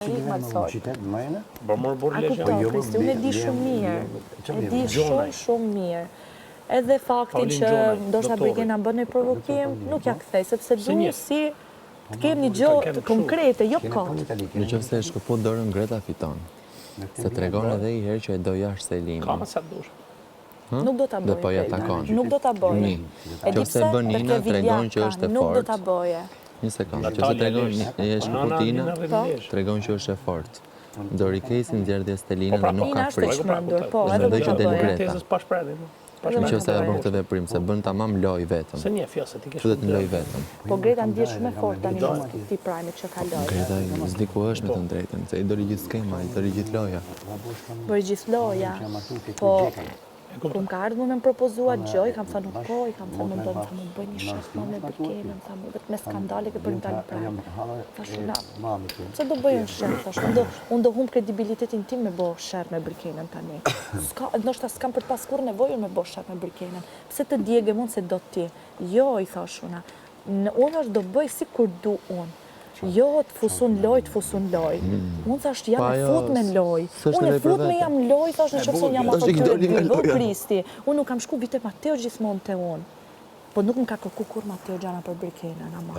Po mor burr legjë. Kristi, unë e di shumë mirë. E di shumë mirë. Edhe faktin që ndoshta Brigena bën një provokim, nuk ja kthej, sepse du si të kem një gjë konkrete, jo kot. Nëse e shkëput dorën Greta fiton. Se tregon edhe i herë që e do jashtë Selinin. Ka më sa dush. Nuk do ta bëje. Dhe po ja takon. Nuk do ta bëje. Nëse bën Nina, tregon që është e Nuk do ta fortë. bëje. Një sekondë, nëse tregon e shkëput Nina, tregon që është e fortë. Dori Kesi nxjerr dhe Stelina dhe nuk ka frikë. Edhe që del Greta. Nëse e bën këtë veprim, se bën tamam loj vetëm. Se një fjose ti ke. Futet në loj vetëm. Po Greta ndjen shumë e fortë tani pas këtij prajmit që kaloi. Greta s'di ku është me të drejtën, se i dori gjithë skema, i dori gjithë loja. Bëri gjithë loja. Po kur më ka ardhur me më propozua gjoj, kam thënë okej, kam thënë më bëj një shef me Brikenën, thamë vetëm me skandale që për të dalë prajm. Tash na. Se do bëj një shef, tash unë do humb kredibilitetin tim me bëj shef me Brikenën tani. Ndoshta s'kam për të pas kurrë nevojë me bëj shef me Brikenën. Pse të djegë mund se do ti. Jo, i thash unë. Unë do bëj sikur du unë. Jo, të fusun loj. Unë thash jam e fut me loj. Unë e fut me jam loj, thash në qëfëson jam ato Kristi. Unë nuk kam shku vite Mateo gjithmonë te unë. Po nuk më ka kërku kur Mateo gjana për Brikenën, ama.